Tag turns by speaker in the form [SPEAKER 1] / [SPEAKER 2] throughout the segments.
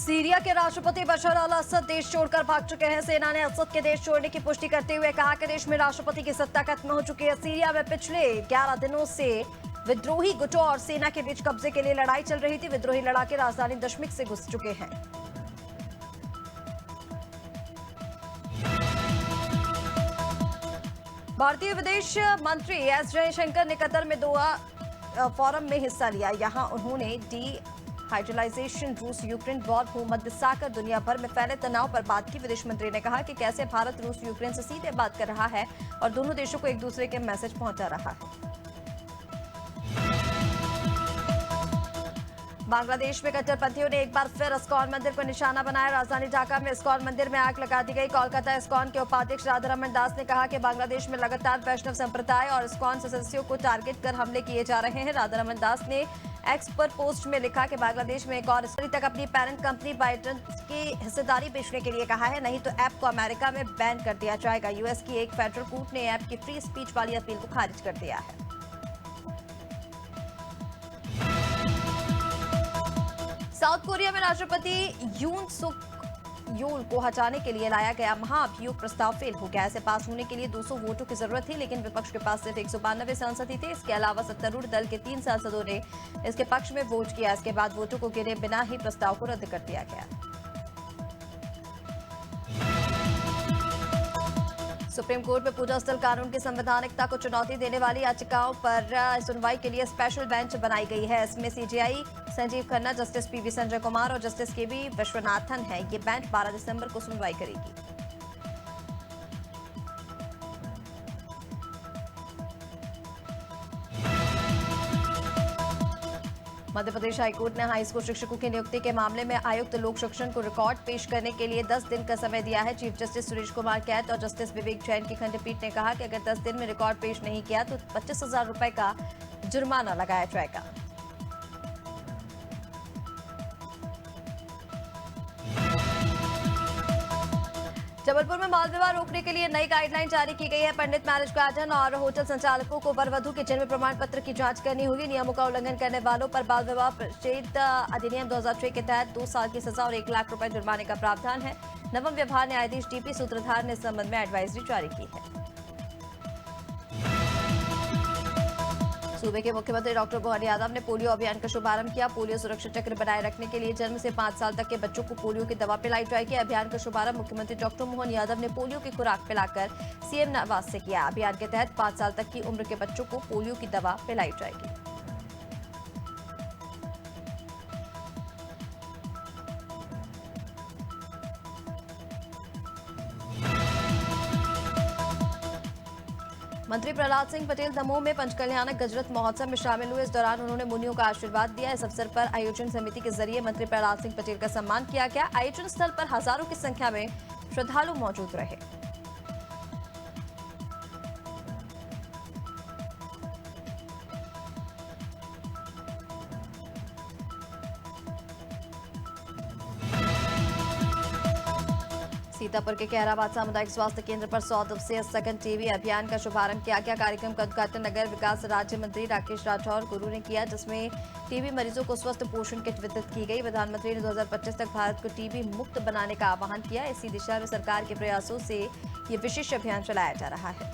[SPEAKER 1] Syria के राष्ट्रपति बशर अल असद देश छोड़कर भाग चुके हैं। सेना ने असद के देश छोड़ने की पुष्टि करते हुए कहा कि देश में राष्ट्रपति की सत्ता खत्म हो चुकी है। सीरिया में पिछले 11 दिनों से विद्रोही गुटों और सेना के बीच कब्जे के लिए लड़ाई चल रही थी। विद्रोही लड़ाके राजधानी दमिश्क से घुस चुके हैं। भारतीय विदेश मंत्री एस जयशंकर ने कतर में दोहा फोरम में हिस्सा लिया। यहां उन्होंने हाइड्रोलाइजेशन, रूस यूक्रेन वॉर, भूमध्य सागर, दुनिया भर में फैले तनाव पर बात की। विदेश मंत्री ने कहा कि कैसे भारत रूस यूक्रेन से सीधे बात कर रहा है और दोनों देशों को एक दूसरे के मैसेज पहुंचा रहा है। बांग्लादेश में कट्टरपंथियों ने एक बार फिर इस्कॉन मंदिर को निशाना बनाया। राजधानी ढाका में इस्कॉन मंदिर में आग लगा दी गई। कोलकाता इस्कॉन के उपाध्यक्ष राधारमण दास ने कहा कि बांग्लादेश में लगातार वैष्णव संप्रदाय और इस्कॉन सदस्यों को टारगेट कर हमले किए जा रहे हैं। राधारमण दास ने एक्स पर पोस्ट में लिखा कि बांग्लादेश में एक और तक अपनी पेरेंट कंपनी बाइटन की हिस्सेदारी बेचने के लिए कहा है, नहीं तो ऐप को अमेरिका में बैन कर दिया जाएगा। यूएस की एक फेडरल कोर्ट ने ऐप की फ्री स्पीच वाली अपील को खारिज कर दिया है। साउथ कोरिया में राष्ट्रपति यून सुक यूल को हटाने के लिए लाया गया महाभियोग प्रस्ताव फेल हो गया। इसे पास होने के लिए 200 वोटों की जरूरत थी, लेकिन विपक्ष के पास सिर्फ 192 सांसद ही थे। इसके अलावा सत्तारूढ़ दल के 3 सांसदों ने इसके पक्ष में वोट किया। इसके बाद वोटों को गिने बिना ही प्रस्ताव को रद्द कर दिया गया। सुप्रीम कोर्ट में पूजा स्थल कानून की संवैधानिकता को चुनौती देने वाली याचिकाओं पर सुनवाई के लिए स्पेशल बेंच बनाई गई है। इसमें CJI Sanjeev Khanna, justice PV Sanjay Kumar और जस्टिस केवी विश्वनाथन है। ये बेंच 12 दिसंबर को सुनवाई करेगी। मध्य प्रदेश हाईकोर्ट ने हाई स्कूल शिक्षकों की नियुक्ति के मामले में आयुक्त लोक शिक्षण को रिकॉर्ड पेश करने के लिए 10 दिन का समय दिया है। चीफ जस्टिस सुरेश कुमार कैत और जस्टिस विवेक जैन की खंडपीठ ने कहा कि अगर 10 दिन में रिकॉर्ड पेश नहीं किया तो 25,000 रुपए का जुर्माना लगाया जाएगा। जबलपुर में बाल विवाह रोकने के लिए नई गाइडलाइन जारी की गई है। पंडित मैरिज गार्डन और होटल संचालकों को वर वधू के जन्म प्रमाण पत्र की जांच करनी होगी। नियमों का उल्लंघन करने वालों पर बाल विवाह प्रतिषेध अधिनियम 2006 के तहत 2 साल की सजा और 1 लाख रुपए जुर्माने का प्रावधान है। नवम व्यवहार न्यायाधीश डीपी सूत्रधार ने इस संबंध में एडवाइजरी जारी की है। सूबे के मुख्यमंत्री डॉक्टर मोहन यादव ने पोलियो अभियान का शुभारंभ किया। पोलियो सुरक्षा चक्र बनाए रखने के लिए जन्म से 5 साल तक के बच्चों को पोलियो की दवा पिलाई जाएगी। अभियान का शुभारंभ मुख्यमंत्री डॉक्टर मोहन यादव ने पोलियो की खुराक पिलाकर सीएम आवास से किया। अभियान के तहत 5 साल तक की उम्र के बच्चों को पोलियो की दवा पिलाई जाएगी। मंत्री प्रहलाद सिंह पटेल दमोह में पंचकल्याणक गजरत महोत्सव में शामिल हुए। इस दौरान उन्होंने मुनियों का आशीर्वाद दिया। इस अवसर पर आयोजन समिति के जरिए मंत्री प्रहलाद सिंह पटेल का सम्मान किया गया। आयोजन स्थल पर हजारों की संख्या में श्रद्धालु मौजूद रहे। सीतापुर के कहराबाद सामुदायिक स्वास्थ्य केंद्र पर 100 दिवसीय सघन टीबी अभियान का शुभारंभ किया गया। कार्यक्रम का उद्घाटन नगर विकास राज्य मंत्री राकेश राठौर गुरु ने किया, जिसमें टीबी मरीजों को स्वस्थ पोषण किट वितरित की गई। प्रधानमंत्री ने 2025 तक भारत को टीबी मुक्त बनाने का आह्वान किया। इसी दिशा में सरकार के प्रयासों से ये विशेष अभियान चलाया जा रहा है।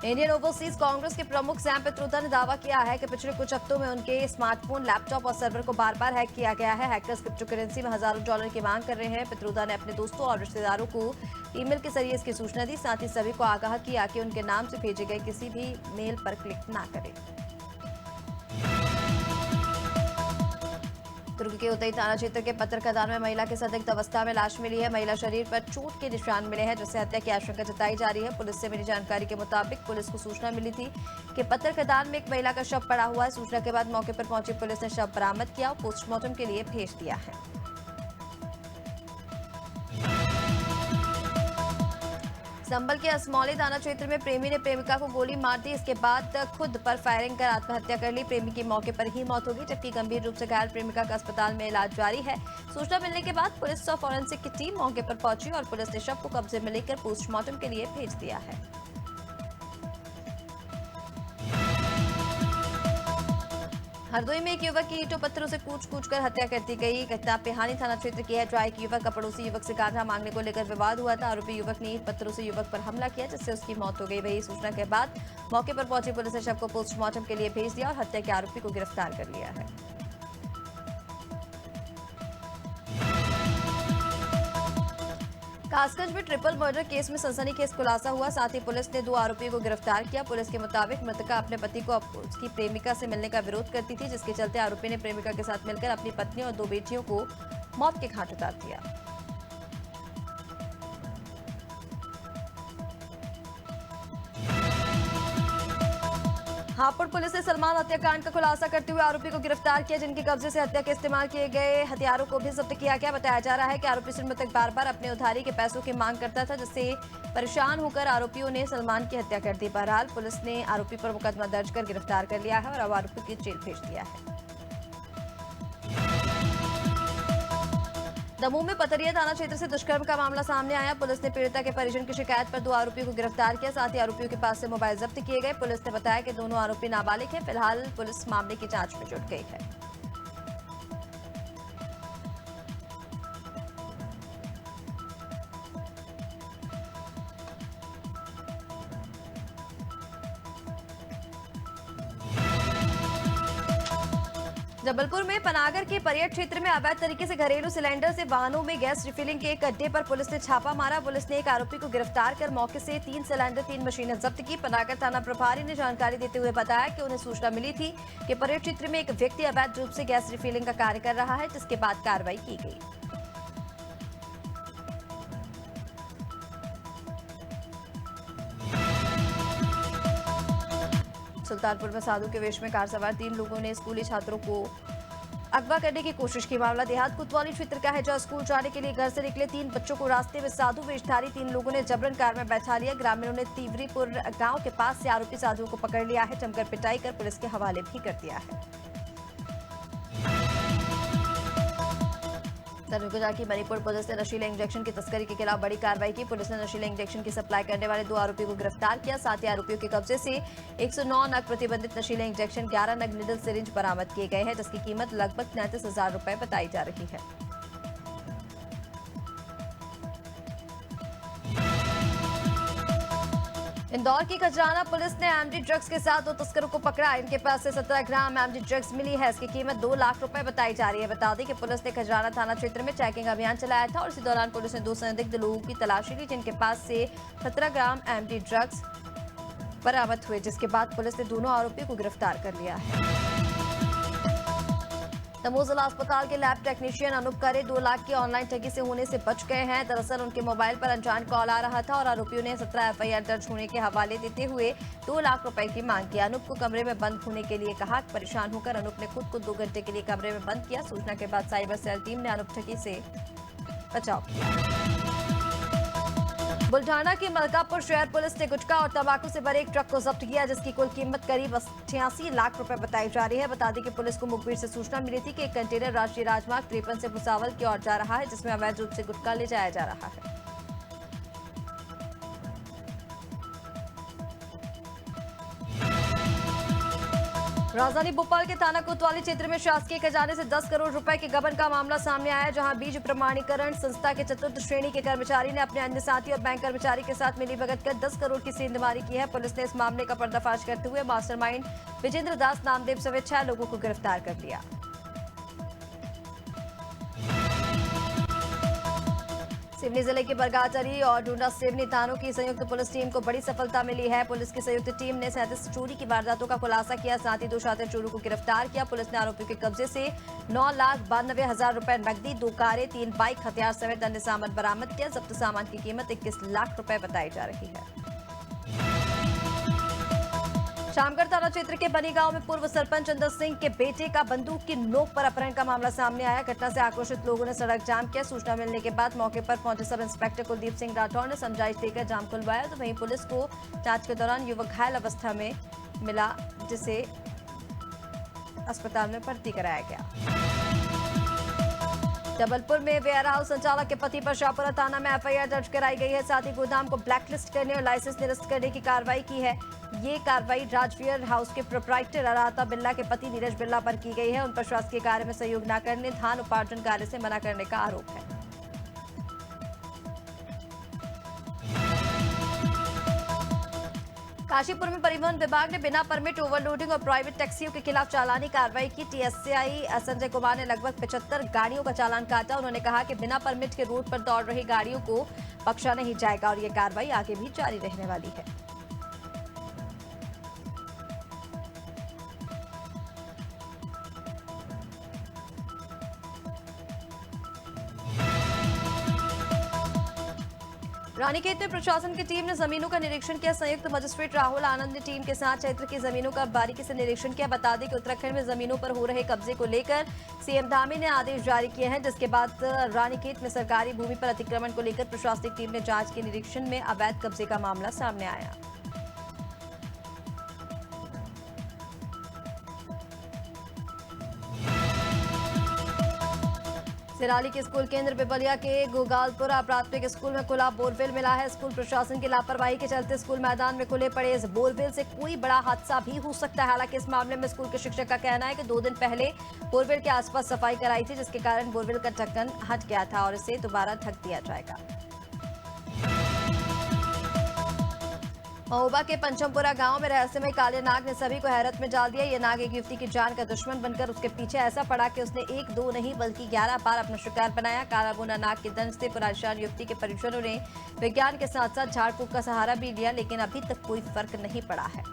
[SPEAKER 1] इंडियन ओवरसीज कांग्रेस के प्रमुख सैम पित्रोदा ने दावा किया है कि पिछले कुछ हफ्तों में उनके स्मार्टफोन, लैपटॉप और सर्वर को बार-बार हैक किया गया है। हैकर्स क्रिप्टो करेंसी में हजारों डॉलर की मांग कर रहे हैं। पित्रोदा ने अपने दोस्तों और रिश्तेदारों को ईमेल के जरिए इसकी सूचना दी। साथ ही सभी को आगाह किया कि उनके नाम से भेजे गए किसी भी मेल पर क्लिक न करें। दुर्ग के उतई थाना क्षेत्र के पत्थर खदान में महिला की संदिग्ध अवस्था में लाश मिली है। महिला शरीर पर चोट के निशान मिले हैं, जिससे हत्या की आशंका जताई जा रही है। पुलिस से मिली जानकारी के मुताबिक पुलिस को सूचना मिली थी कि पत्थर खदान में एक महिला का शव पड़ा हुआ है। सूचना के बाद मौके पर पहुंची पुलिस ने शव बरामद किया और पोस्टमार्टम के लिए भेज दिया है। संभल के असमौली थाना क्षेत्र में प्रेमी ने प्रेमिका को गोली मार दी। इसके बाद खुद पर फायरिंग कर आत्महत्या कर ली। प्रेमी की मौके पर ही मौत हो गई, जबकि गंभीर रूप से घायल प्रेमिका का अस्पताल में इलाज जारी है। सूचना मिलने के बाद पुलिस और फॉरेंसिक की टीम मौके पर पहुंची और पुलिस ने शव को कब्जे में लेकर पोस्टमार्टम के लिए भेज दिया है। हरदोई में एक युवक की ईंटों पत्थरों से कूच कर हत्या कर दी गई। घटना पेहानी थाना क्षेत्र की है, जहां एक युवक का पड़ोसी युवक से गांजा मांगने को लेकर विवाद हुआ था। आरोपी युवक ने ईंट पत्थरों से युवक पर हमला किया, जिससे उसकी मौत हो गई। वही सूचना के बाद मौके पर पहुंची पुलिस ने शव को पोस्टमार्टम के लिए भेज दिया और हत्या के आरोपी को गिरफ्तार कर लिया है। कासगंज में ट्रिपल मर्डर केस में सनसनीखेज खुलासा हुआ। साथ ही पुलिस ने 2 आरोपियों को गिरफ्तार किया। पुलिस के मुताबिक मृतका अपने पति को उसकी प्रेमिका से मिलने का विरोध करती थी, जिसके चलते आरोपी ने प्रेमिका के साथ मिलकर अपनी पत्नी और 2 बेटियों को मौत के घाट उतार दिया। हापुड़ पुलिस ने सलमान हत्याकांड का खुलासा करते हुए आरोपी को गिरफ्तार किया, जिनके कब्जे से हत्या के इस्तेमाल किए गए हथियारों को भी जब्त किया गया। बताया जा रहा है कि आरोपी से मृतक बार-बार अपने उधारी के पैसों की मांग करता था, जिससे परेशान होकर आरोपियों ने सलमान की हत्या कर दी। बहरहाल पुलिस ने आरोपी पर मुकदमा दर्ज कर गिरफ्तार कर लिया है और अब आरोपी को जेल भेज दिया है। दमोह में पतरिया थाना क्षेत्र से दुष्कर्म का मामला सामने आया। पुलिस ने पीड़िता के परिजन की शिकायत पर 2 आरोपियों को गिरफ्तार किया। साथ ही आरोपियों के पास से मोबाइल जब्त किए गए। पुलिस ने बताया कि दोनों आरोपी नाबालिग हैं। फिलहाल पुलिस मामले की जांच में जुट गई है। जबलपुर में पनागर के परियट क्षेत्र में अवैध तरीके से घरेलू सिलेंडर से वाहनों में गैस रिफिलिंग के एक अड्डे पर पुलिस ने छापा मारा। पुलिस ने एक आरोपी को गिरफ्तार कर मौके से 3 सिलेंडर 3 मशीनें जब्त की। पनागर थाना प्रभारी ने जानकारी देते हुए बताया कि उन्हें सूचना मिली थी कि परियट क्षेत्र में एक व्यक्ति अवैध रूप से गैस रिफिलिंग का कार्य कर रहा है, जिसके बाद कार्रवाई की गई। सुल्तानपुर में साधु के वेश में कार सवार 3 लोगों ने स्कूली छात्रों को अगवा करने की कोशिश की। मामला देहात कोतवाली क्षेत्र का है, जहां स्कूल जाने के लिए घर से निकले 3 बच्चों को रास्ते में साधु वेशधारी 3 लोगों ने जबरन कार में बैठा लिया। ग्रामीणों ने तिवरीपुर गांव के पास से आरोपी साधुओं को पकड़ लिया है। जमकर पिटाई कर पुलिस के हवाले भी कर दिया है। सरगुजा की मणिपुर पुलिस ने नशीले इंजेक्शन की तस्करी के खिलाफ बड़ी कार्रवाई की। पुलिस ने नशीले इंजेक्शन की सप्लाई करने वाले 2 आरोपियों को गिरफ्तार किया। साथ ही आरोपियों के कब्जे से 109 नग प्रतिबंधित नशीले इंजेक्शन, 11 नग निडल सिरिंज बरामद किए गए हैं, जिसकी कीमत लगभग 33,000 रुपए बताई जा रही है। इंदौर की खजराना पुलिस ने एमडी ड्रग्स के साथ 2 तस्करों को पकड़ा। इनके पास से 17 ग्राम एमडी ड्रग्स मिली है। इसकी कीमत 2 लाख रुपए बताई जा रही है। बता दें कि पुलिस ने खजराना थाना क्षेत्र में चेकिंग अभियान चलाया था और इसी दौरान पुलिस ने 2 संदिग्ध लोगों की तलाशी ली, जिनके पास से 17 ग्राम एमडी ड्रग्स बरामद हुए, जिसके बाद पुलिस ने दोनों आरोपियों को गिरफ्तार कर लिया है। दमोह जिला अस्पताल के लैब टेक्नीशियन अनूप करे 2 लाख की ऑनलाइन ठगी से होने से बच गए हैं। दरअसल उनके मोबाइल पर अनजान कॉल आ रहा था और आरोपियों ने 17 एफआईआर दर्ज होने के हवाले देते हुए 2 लाख रुपए की मांग की। अनूप को कमरे में बंद होने के लिए कहा। परेशान होकर अनूप ने खुद को 2 घंटे के लिए कमरे में बंद किया। सूचना के बाद साइबर सेल टीम ने अनूप ठगी से बचाव किया। बुल्ढाना की मलकापुर शहर पुलिस ने गुटखा और तंबाकू से भरे एक ट्रक को जब्त किया, जिसकी कुल कीमत करीब 88 लाख रुपए बताई जा रही है। बता दें कि पुलिस को मुखबिर से सूचना मिली थी कि एक कंटेनर राष्ट्रीय राजमार्ग 53 से भुसावल की ओर जा रहा है, जिसमें अवैध रूप से गुटखा ले जाया जा रहा है। राजधानी भोपाल के थाना कोतवाली क्षेत्र में शासकीय खजाने से 10 करोड़ रुपए के गबन का मामला सामने आया, जहां बीज प्रमाणीकरण संस्था के 4th श्रेणी के कर्मचारी ने अपने अन्य साथी और बैंक कर्मचारी के साथ मिलीभगत कर 10 करोड़ की सेंधमारी की है। पुलिस ने इस मामले का पर्दाफाश करते हुए मास्टरमाइंड विजेंद्र दास नामदेव समेत 6 लोगों को गिरफ्तार कर लिया। सिवनी जिले के बरगाचरी और डूंडा सिवनी थानों की संयुक्त पुलिस टीम को बड़ी सफलता मिली है। पुलिस की संयुक्त टीम ने 37 चोरी की वारदातों का खुलासा किया। साथ ही 2 शातिर चोरों को गिरफ्तार किया। पुलिस ने आरोपियों के कब्जे से 9,92,000 रुपए नकदी, 2 कारें, 3 बाइक, हथियार समेत अन्य सामान बरामद किया। जब्त सामान की कीमत 21 लाख रुपए बताई जा रही है। शामगढ़ थाना क्षेत्र के बनी गांव में पूर्व सरपंच चंदर सिंह के बेटे का बंदूक की नोक पर अपहरण का मामला सामने आया। घटना से आक्रोशित लोगों ने सड़क जाम किया। सूचना मिलने के बाद मौके पर पहुंचे सब इंस्पेक्टर कुलदीप सिंह राठौर ने समझाइश देकर जाम खुलवाया, तो वहीं पुलिस को जांच के दौरान युवक घायल अवस्था में मिला, जिसे अस्पताल में भर्ती कराया गया। जबलपुर में वेयर हाउस संचालक के पति पर शाहपुरा थाना में एफआईआर दर्ज कराई गई है। साथ ही गोदाम को ब्लैकलिस्ट करने और लाइसेंस निरस्त करने की कार्रवाई की है। ये कार्रवाई राज वेयर हाउस के प्रोप्राइटर अराता बिल्ला के पति नीरज बिल्ला पर की गई है। उन पर शासकीय कार्य में सहयोग न करने, धान उपार्जन कार्य से मना करने का आरोप है। काशीपुर में परिवहन विभाग ने बिना परमिट ओवरलोडिंग और प्राइवेट टैक्सियों के खिलाफ चालानी कार्रवाई की। टीएसआई संजय कुमार ने लगभग 75 गाड़ियों का चालान काटा। उन्होंने कहा कि बिना परमिट के रूट पर दौड़ रही गाड़ियों को बख्शा नहीं जाएगा और ये कार्रवाई आगे भी जारी रहने वाली है। रानीखेत में प्रशासन की टीम ने जमीनों का निरीक्षण किया। संयुक्त मजिस्ट्रेट राहुल आनंद ने टीम के साथ क्षेत्र की जमीनों का बारीकी से निरीक्षण किया। बता दें कि उत्तराखंड में जमीनों पर हो रहे कब्जे को लेकर सीएम धामी ने आदेश जारी किए हैं, जिसके बाद रानीखेत में सरकारी भूमि पर अतिक्रमण को लेकर प्रशासनिक टीम ने जांच के निरीक्षण में अवैध कब्जे का मामला सामने आया। सिराली के स्कूल केंद्र पिपलिया के गोगालपुरा प्राथमिक स्कूल में खुला बोरवेल मिला है। स्कूल प्रशासन की लापरवाही के चलते स्कूल मैदान में खुले पड़े इस बोरवेल से कोई बड़ा हादसा भी हो सकता है। हालांकि इस मामले में स्कूल के शिक्षक का कहना है कि 2 दिन पहले बोरवेल के आसपास सफाई कराई थी, जिसके कारण बोरवेल का ढक्कन हट गया था और इसे दोबारा ढक दिया जाएगा। महोबा के पंचमपुरा गांव में रहस्यमय काले नाग ने सभी को हैरत में डाल दिया। ये नाग एक युवती की जान का दुश्मन बनकर उसके पीछे ऐसा पड़ा कि उसने 1, 2 नहीं बल्कि 11 बार अपना शिकार बनाया। कालाबुना नाग के दंश से परेशान युवती के परिजनों ने विज्ञान के साथ साथ झाड़ फूक का सहारा भी लिया, लेकिन अभी तक कोई फर्क नहीं पड़ा है।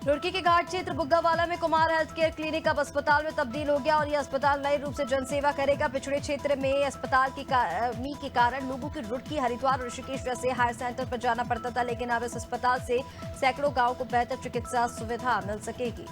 [SPEAKER 1] रुड़की के घाट क्षेत्र बुग्गावाला में कुमार हेल्थ केयर क्लिनिक अब अस्पताल में तब्दील हो गया और यह अस्पताल नए रूप से जनसेवा करेगा। पिछड़े क्षेत्र में अस्पताल की कमी के कारण लोगों की रुड़की, हरिद्वार और ऋषिकेश जैसे हायर सेंटर पर जाना पड़ता था, लेकिन अब इस अस्पताल से सैकड़ों गांवों को बेहतर चिकित्सा सुविधा मिल सकेगी।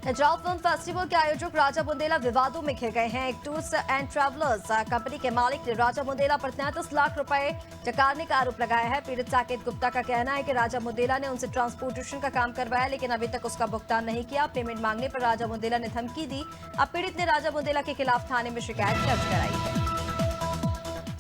[SPEAKER 1] खजुराहो फिल्म फेस्टिवल के आयोजक राजा बुंदेला विवादों में घिर गए हैं। एक टूर्स एंड ट्रैवलर्स कंपनी के मालिक ने राजा बुंदेला पर 33 लाख रुपए चकारने का आरोप लगाया है। पीड़ित साकेत गुप्ता का कहना है कि राजा बुंदेला ने उनसे ट्रांसपोर्टेशन का काम करवाया, लेकिन अभी तक उसका भुगतान नहीं किया। पेमेंट मांगने पर राजा बुंदेला ने धमकी दी। अब पीड़ित ने राजा बुंदेला के खिलाफ थाने में शिकायत दर्ज कराई है।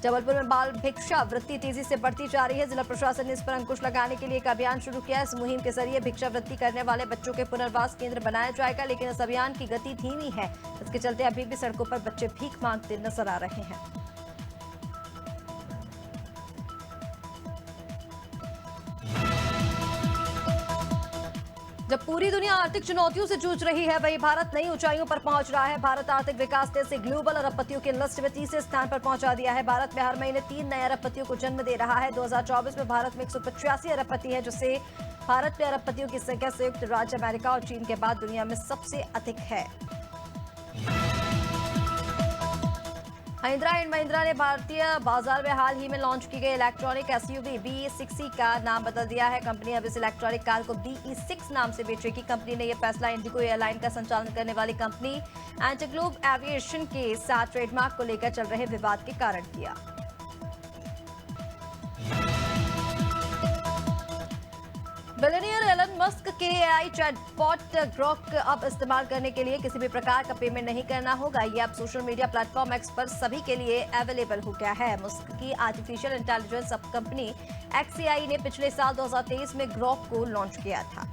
[SPEAKER 1] जबलपुर में बाल भिक्षा वृत्ति तेजी से बढ़ती जा रही है। जिला प्रशासन ने इस पर अंकुश लगाने के लिए एक अभियान शुरू किया है। इस मुहिम के जरिए भिक्षा वृत्ति करने वाले बच्चों के पुनर्वास केंद्र बनाया जाएगा, लेकिन इस अभियान की गति धीमी है। इसके चलते अभी भी सड़कों पर बच्चे भीख मांगते नजर आ रहे हैं। जब पूरी दुनिया आर्थिक चुनौतियों से जूझ रही है, वहीं भारत नई ऊंचाइयों पर पहुंच रहा है। भारत आर्थिक विकास से ग्लोबल अरबपतियों की लिस्ट में 30वें स्थान पर पहुंचा दिया है। भारत में हर महीने 3 नए अरबपतियों को जन्म दे रहा है। 2024 में भारत में 185 अरबपति है, जिससे भारत में अरबपतियों की संख्या संयुक्त राज्य अमेरिका और चीन के बाद दुनिया में सबसे अधिक है। महिंद्रा एंड महिंद्रा ने भारतीय बाजार में हाल ही में लॉन्च की गई इलेक्ट्रॉनिक एसयूवी BE6 का नाम बदल दिया है। कंपनी अब इस इलेक्ट्रॉनिक कार को BE6 नाम से बेचेगी। कंपनी ने यह फैसला इंडिगो एयरलाइन का संचालन करने वाली कंपनी एंटीग्लोब एविएशन के साथ ट्रेडमार्क को लेकर चल रहे विवाद के कारण किया। बिलियनियर एलन मस्क के एआई चैटबॉट ग्रॉक अब इस्तेमाल करने के लिए किसी भी प्रकार का पेमेंट नहीं करना होगा। ये अब सोशल मीडिया प्लेटफॉर्म एक्स पर सभी के लिए अवेलेबल हो गया है। मस्क की आर्टिफिशियल इंटेलिजेंस सब कंपनी XAI ने पिछले साल 2023 में ग्रॉक को लॉन्च किया था।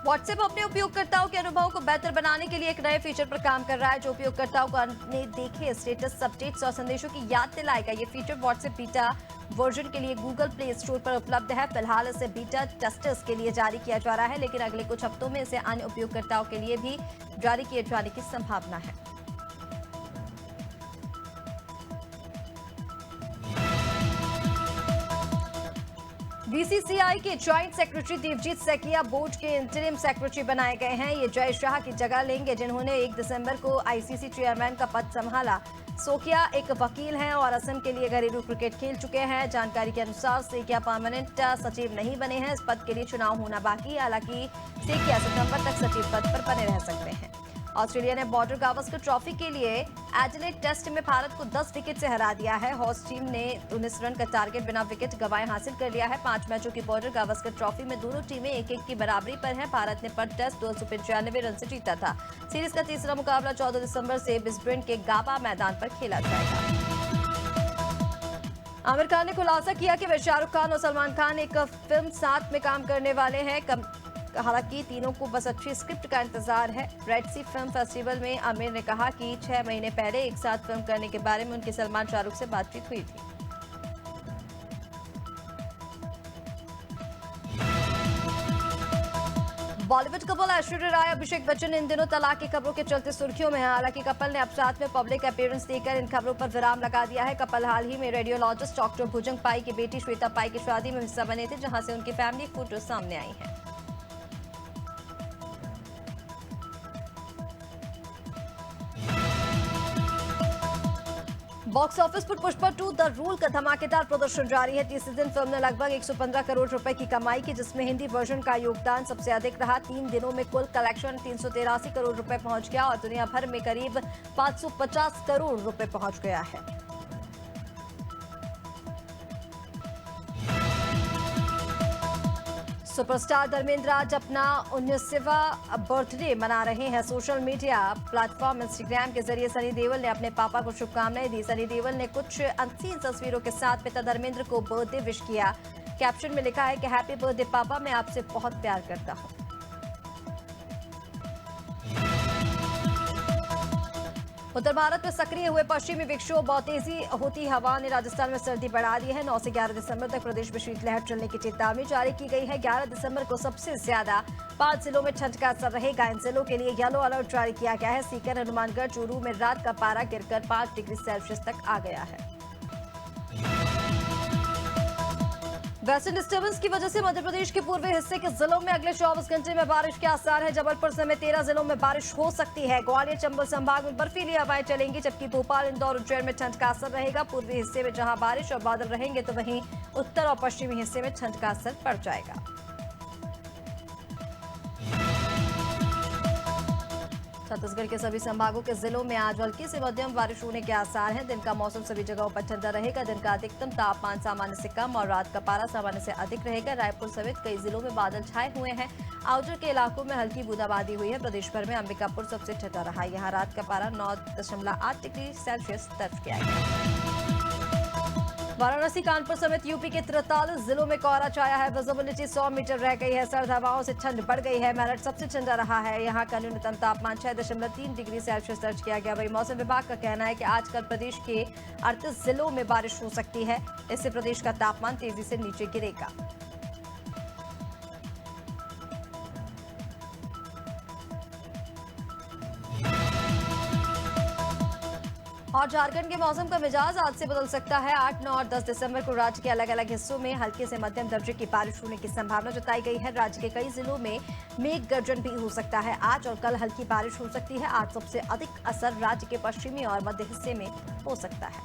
[SPEAKER 1] व्हाट्सएप अपने उपयोगकर्ताओं के अनुभव को बेहतर बनाने के लिए एक नए फीचर पर काम कर रहा है, जो उपयोगकर्ताओं को अपने देखे स्टेटस अपडेट्स और संदेशों की याद दिलाएगा। ये फीचर व्हाट्सएप बीटा वर्जन के लिए गूगल प्ले स्टोर पर उपलब्ध है। फिलहाल इसे बीटा टेस्टर्स के लिए जारी किया जा रहा है, लेकिन अगले कुछ हफ्तों में इसे अन्य उपयोगकर्ताओं के लिए भी जारी किए जाने की संभावना है। बीसीसीआई के joint secretary Devajit Saikia board के इंटरिम सेक्रेटरी बनाए गए हैं। ये जय शाह की जगह लेंगे, जिन्होंने 1 दिसंबर को आईसीसी चेयरमैन का पद संभाला। सेकिया एक वकील हैं और असम के लिए घरेलू क्रिकेट खेल चुके हैं। जानकारी के अनुसार सेकिया परमानेंट सचिव नहीं बने हैं। इस पद के लिए चुनाव होना बाकी है। हालांकि सेकिया सितंबर तक सचिव पद पर बने रह सकते हैं। ऑस्ट्रेलिया ने बॉर्डर गावस्कर ट्रॉफी के लिए एडिलेड टेस्ट में भारत को 10 विकेट से हरा दिया है। हॉर्स टीम ने 19 रन का टारगेट बिना विकेट गंवाए हासिल कर लिया है। 5 मैचों की बॉर्डर गावस्कर ट्रॉफी में दोनों टीमें 1-1 की बराबरी पर हैं। भारत ने पर टेस्ट 295 रन से जीता था। सीरीज का तीसरा मुकाबला 14 दिसंबर से ब्रिस्बेन के गाबा मैदान पर खेला जाएगा। आमिर खान ने खुलासा किया कि वे शाहरुख खान और सलमान खान एक फिल्म साथ में काम करने वाले हैं। हालांकि तीनों को बस अच्छी स्क्रिप्ट का इंतजार है। रेड सी फिल्म फेस्टिवल में आमिर ने कहा कि 6 महीने पहले एक साथ फिल्म करने के बारे में उनकी सलमान शाहरुख से बातचीत हुई थी। बॉलीवुड कपल ऐश्वर्या राय अभिषेक बच्चन इन दिनों तलाक की खबरों के चलते सुर्खियों में है। हालांकि कपल ने अब साथ में पब्लिक अपीयरेंस देकर इन खबरों पर विराम लगा दिया है। कपल हाल ही में रेडियोलॉजिस्ट डॉक्टर भुजंग पाई की बेटी श्वेता पाई की शादी में हिस्सा बने थे, जहां से उनकी फैमिली फोटो सामने आई है। बॉक्स ऑफिस पर पुष्पा 2 द रूल का धमाकेदार प्रदर्शन जारी है। तीसरे दिन फिल्म ने लगभग 115 करोड़ रुपए की कमाई की, जिसमें हिंदी वर्जन का योगदान सबसे अधिक रहा। 3 दिनों में कुल कलेक्शन 383 करोड़ रुपए पहुंच गया और दुनिया भर में करीब 550 करोड़ रुपए पहुंच गया है। सुपरस्टार धर्मेंद्र आज अपना 19वां बर्थडे मना रहे हैं। सोशल मीडिया प्लेटफॉर्म इंस्टाग्राम के जरिए सनी देओल ने अपने पापा को शुभकामनाएं दी। सनी देओल ने कुछ अनसीन तस्वीरों के साथ पिता धर्मेंद्र को बर्थडे विश किया। कैप्शन में लिखा है कि हैप्पी बर्थडे पापा, मैं आपसे बहुत प्यार करता हूं। उत्तर भारत में सक्रिय हुए पश्चिमी विक्षोभ और तेजी होती हवा ने राजस्थान में सर्दी बढ़ा दी है। 9 से 11 दिसंबर तक प्रदेश में शीतलहर चलने की चेतावनी जारी की गई है। 11 दिसंबर को सबसे ज्यादा 5 जिलों में ठंड का असर रहेगा। इन जिलों के लिए येलो अलर्ट जारी किया गया है। सीकर, हनुमानगढ़, चूरू में रात का पारा गिरकर 5 डिग्री सेल्सियस तक आ गया है। वेस्टर्न डिस्टर्बेंस की वजह से मध्य प्रदेश के पूर्वी हिस्से के जिलों में अगले 24 घंटे में बारिश के आसार है। जबलपुर समेत 13 जिलों में बारिश हो सकती है। ग्वालियर, चंबल संभाग में बर्फीली हवाएं चलेंगी, जबकि भोपाल, इंदौर, उज्जैन में ठंड का असर रहेगा। पूर्वी हिस्से में जहां बारिश और बादल रहेंगे, तो वहीं उत्तर और पश्चिमी हिस्से में ठंड का असर पड़ जाएगा। छत्तीसगढ़ के सभी संभागों के जिलों में आज हल्की से मध्यम बारिश होने के आसार हैं। दिन का मौसम सभी जगहों पर ठंडा रहेगा। दिन का अधिकतम तापमान सामान्य से कम और रात का पारा सामान्य से अधिक रहेगा। रायपुर समेत कई जिलों में बादल छाए हुए हैं। आउटर के इलाकों में हल्की बूंदाबांदी हुई है। प्रदेश भर में अंबिकापुर सबसे ठंडा रहा। यहाँ रात का पारा 9.8 डिग्री सेल्सियस दर्ज किया गया। वाराणसी, कानपुर समेत यूपी के 43 जिलों में कोहरा छाया है। विजिबिलिटी 100 मीटर रह गई है। सर्द हवाओं से ठंड बढ़ गई है। मेरठ सबसे ठंडा रहा है। यहाँ का न्यूनतम तापमान 6.3 डिग्री सेल्सियस दर्ज किया गया। वही मौसम विभाग का कहना है कि आजकल प्रदेश के 38 जिलों में बारिश हो सकती है। इससे प्रदेश का तापमान तेजी से नीचे गिरेगा। और झारखंड के मौसम का मिजाज आज से बदल सकता है। 8, 9 और 10 दिसंबर को राज्य के अलग अलग हिस्सों में हल्के से मध्यम दर्जे की बारिश होने की संभावना जताई गई है। राज्य के कई जिलों में मेघ गर्जन भी हो सकता है। आज और कल हल्की बारिश हो सकती है। आज सबसे अधिक असर राज्य के पश्चिमी और मध्य हिस्से में हो सकता है।